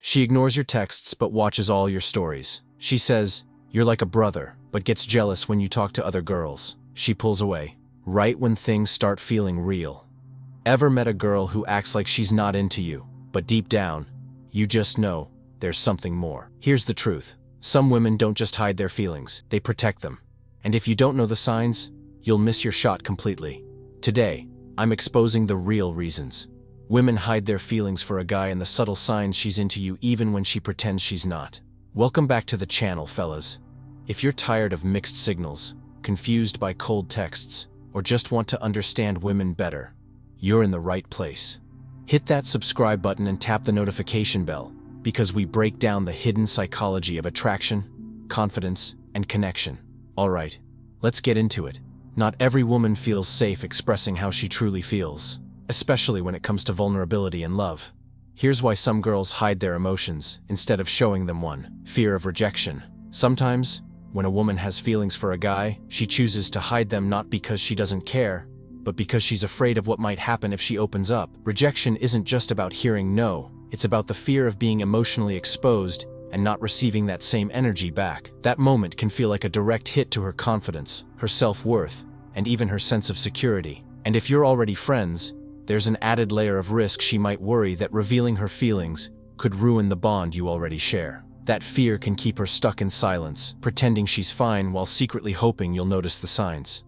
She ignores your texts but watches all your stories. She says, "You're like a brother," but gets jealous when you talk to other girls. She pulls away, right when things start feeling real. Ever met a girl who acts like she's not into you, but deep down, you just know there's something more? Here's the truth. Some women don't just hide their feelings, they protect them. And if you don't know the signs, you'll miss your shot completely. Today, I'm exposing the real reasons. Women hide their feelings for a guy and the subtle signs she's into you even when she pretends she's not. Welcome back to the channel, fellas. If you're tired of mixed signals, confused by cold texts, or just want to understand women better, you're in the right place. Hit that subscribe button and tap the notification bell, because we break down the hidden psychology of attraction, confidence, and connection. Alright, let's get into it. Not every woman feels safe expressing how she truly feels, especially when it comes to vulnerability and love. Here's why some girls hide their emotions instead of showing them one: fear of rejection. Sometimes, when a woman has feelings for a guy, she chooses to hide them not because she doesn't care, but because she's afraid of what might happen if she opens up. Rejection isn't just about hearing no, it's about the fear of being emotionally exposed and not receiving that same energy back. That moment can feel like a direct hit to her confidence, her self-worth, and even her sense of security. And if you're already friends, there's an added layer of risk. She might worry that revealing her feelings could ruin the bond you already share. That fear can keep her stuck in silence, pretending she's fine while secretly hoping you'll notice the signs.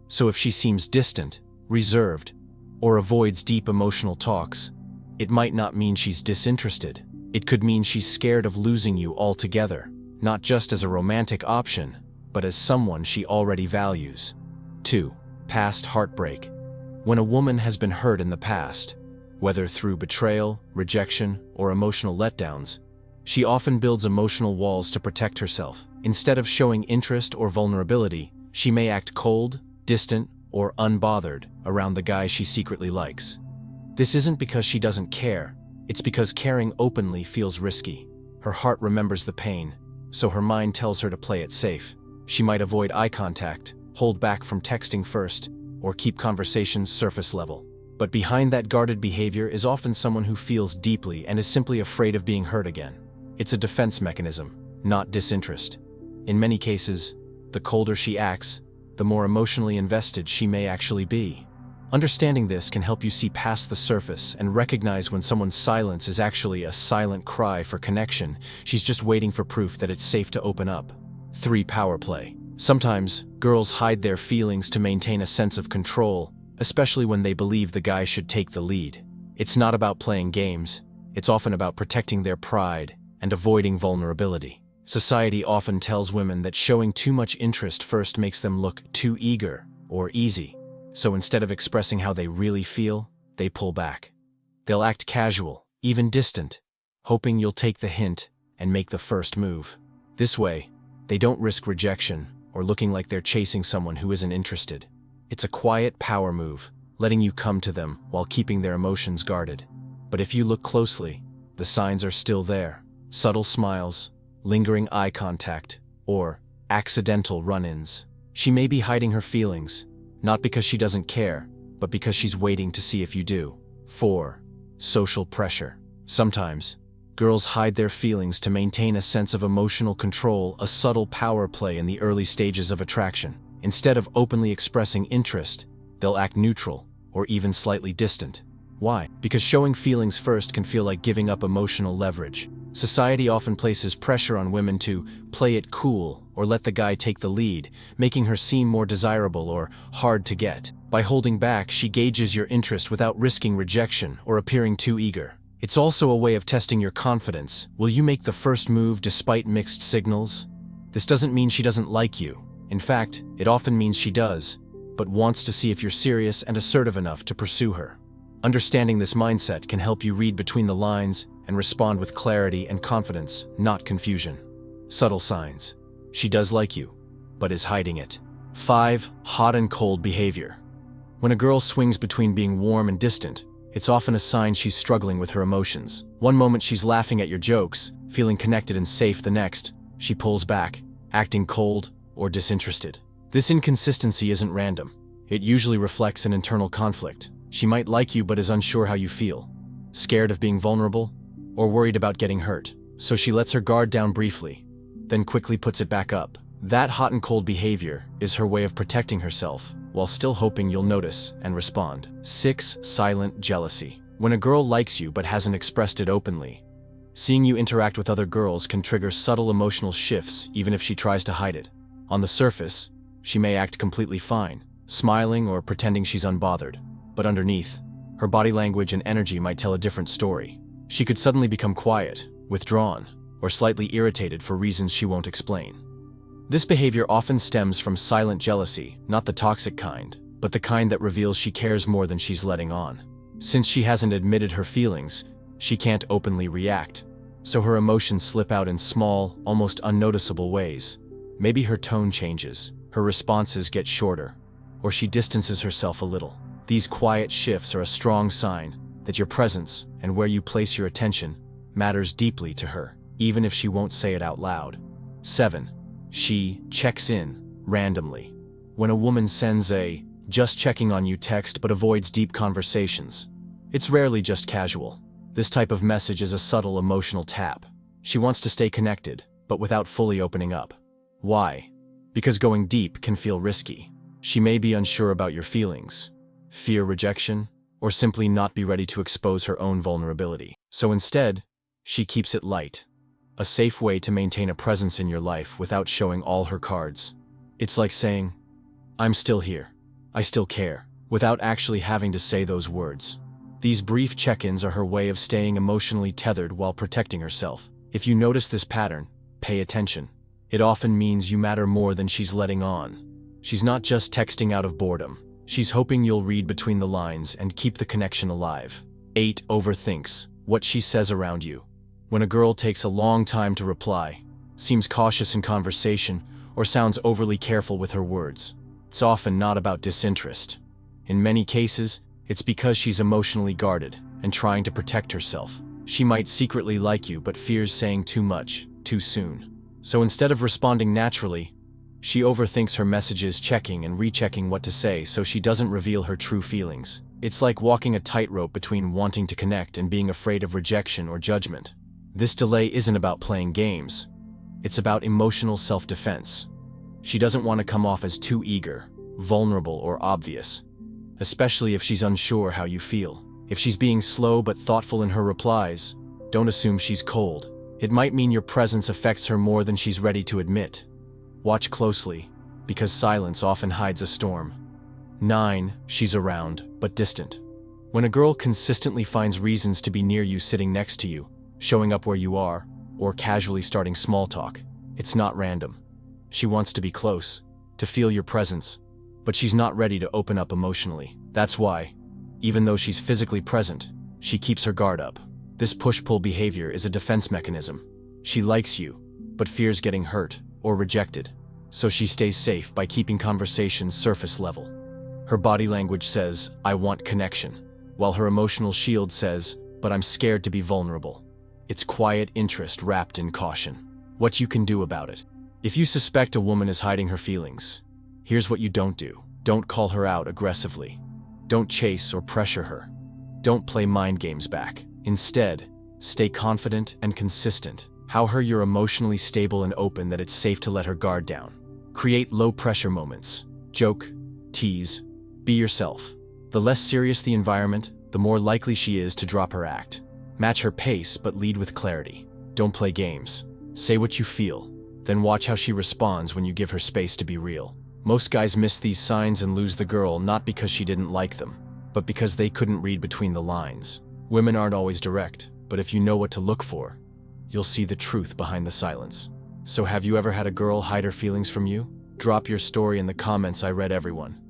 So if she seems distant, reserved, or avoids deep emotional talks, it might not mean she's disinterested. It could mean she's scared of losing you altogether, not just as a romantic option, but as someone she already values. 2. Past heartbreak. When a woman has been hurt in the past, whether through betrayal, rejection, or emotional letdowns, she often builds emotional walls to protect herself. Instead of showing interest or vulnerability, she may act cold, distant, or unbothered around the guy she secretly likes. This isn't because she doesn't care, it's because caring openly feels risky. Her heart remembers the pain, so her mind tells her to play it safe. She might avoid eye contact, hold back from texting first, or keep conversations surface level. But behind that guarded behavior is often someone who feels deeply and is simply afraid of being hurt again. It's a defense mechanism, not disinterest. In many cases, the colder she acts, the more emotionally invested she may actually be. Understanding this can help you see past the surface and recognize when someone's silence is actually a silent cry for connection. She's just waiting for proof that it's safe to open up. 3. Power play. Sometimes, girls hide their feelings to maintain a sense of control, especially when they believe the guy should take the lead. It's not about playing games, it's often about protecting their pride and avoiding vulnerability. Society often tells women that showing too much interest first makes them look too eager or easy. So instead of expressing how they really feel, they pull back. They'll act casual, even distant, hoping you'll take the hint and make the first move. This way, they don't risk rejection or looking like they're chasing someone who isn't interested. It's a quiet power move, letting you come to them while keeping their emotions guarded. But if you look closely, the signs are still there. Subtle smiles, lingering eye contact, or accidental run-ins. She may be hiding her feelings, not because she doesn't care, but because she's waiting to see if you do. 4. Social pressure. Sometimes, girls hide their feelings to maintain a sense of emotional control, a subtle power play in the early stages of attraction. Instead of openly expressing interest, they'll act neutral or even slightly distant. Why? Because showing feelings first can feel like giving up emotional leverage. Society often places pressure on women to play it cool or let the guy take the lead, making her seem more desirable or hard to get. By holding back, she gauges your interest without risking rejection or appearing too eager. It's also a way of testing your confidence. Will you make the first move despite mixed signals? This doesn't mean she doesn't like you. In fact, it often means she does, but wants to see if you're serious and assertive enough to pursue her. Understanding this mindset can help you read between the lines and respond with clarity and confidence, not confusion. Subtle signs. She does like you, but is hiding it. 5. Hot and cold behavior. When a girl swings between being warm and distant, it's often a sign she's struggling with her emotions. One moment she's laughing at your jokes, feeling connected and safe. The next, she pulls back, acting cold or disinterested. This inconsistency isn't random. It usually reflects an internal conflict. She might like you but is unsure how you feel. Scared of being vulnerable? or worried about getting hurt, so she lets her guard down briefly, then quickly puts it back up. That hot and cold behavior is her way of protecting herself, while still hoping you'll notice and respond. 6. Silent jealousy. When a girl likes you but hasn't expressed it openly, seeing you interact with other girls can trigger subtle emotional shifts even if she tries to hide it. On the surface, she may act completely fine, smiling or pretending she's unbothered, but underneath, her body language and energy might tell a different story. She could suddenly become quiet, withdrawn, or slightly irritated for reasons she won't explain. This behavior often stems from silent jealousy, not the toxic kind, but the kind that reveals she cares more than she's letting on. Since she hasn't admitted her feelings, she can't openly react, so her emotions slip out in small, almost unnoticeable ways. Maybe her tone changes, her responses get shorter, or she distances herself a little. These quiet shifts are a strong sign that your presence and where you place your attention matters deeply to her, even if she won't say it out loud. 7. She checks in randomly. When a woman sends a "just checking on you" text but avoids deep conversations, it's rarely just casual. This type of message is a subtle emotional tap. She wants to stay connected, but without fully opening up. Why? Because going deep can feel risky. She may be unsure about your feelings, fear rejection, or simply not be ready to expose her own vulnerability. So instead, she keeps it light. A safe way to maintain a presence in your life without showing all her cards. It's like saying, "I'm still here. I still care," without actually having to say those words. These brief check-ins are her way of staying emotionally tethered while protecting herself. If you notice this pattern, pay attention. It often means you matter more than she's letting on. She's not just texting out of boredom. She's hoping you'll read between the lines and keep the connection alive. 8. Overthinks what she says around you. When a girl takes a long time to reply, seems cautious in conversation, or sounds overly careful with her words, it's often not about disinterest. In many cases, it's because she's emotionally guarded and trying to protect herself. She might secretly like you but fears saying too much, too soon. So instead of responding naturally, she overthinks her messages, checking and rechecking what to say so she doesn't reveal her true feelings. It's like walking a tightrope between wanting to connect and being afraid of rejection or judgment. This delay isn't about playing games. It's about emotional self-defense. She doesn't want to come off as too eager, vulnerable, or obvious, especially if she's unsure how you feel. If she's being slow but thoughtful in her replies, don't assume she's cold. It might mean your presence affects her more than she's ready to admit. Watch closely, because silence often hides a storm. 9. She's around, but distant. When a girl consistently finds reasons to be near you, sitting next to you, showing up where you are, or casually starting small talk, it's not random. She wants to be close, to feel your presence, but she's not ready to open up emotionally. That's why, even though she's physically present, she keeps her guard up. This push-pull behavior is a defense mechanism. She likes you, but fears getting hurt or rejected, so she stays safe by keeping conversations surface level. Her body language says, "I want connection," while her emotional shield says, "But I'm scared to be vulnerable." It's quiet interest wrapped in caution. What you can do about it. If you suspect a woman is hiding her feelings, here's what you don't do. Don't call her out aggressively. Don't chase or pressure her. Don't play mind games back. Instead, stay confident and consistent. How her you're emotionally stable and open, that it's safe to let her guard down. Create low-pressure moments. Joke, tease, be yourself. The less serious the environment, the more likely she is to drop her act. Match her pace, but lead with clarity. Don't play games. Say what you feel, then watch how she responds when you give her space to be real. Most guys miss these signs and lose the girl not because she didn't like them, but because they couldn't read between the lines. Women aren't always direct, but if you know what to look for, you'll see the truth behind the silence. So have you ever had a girl hide her feelings from you? Drop your story in the comments. I read everyone.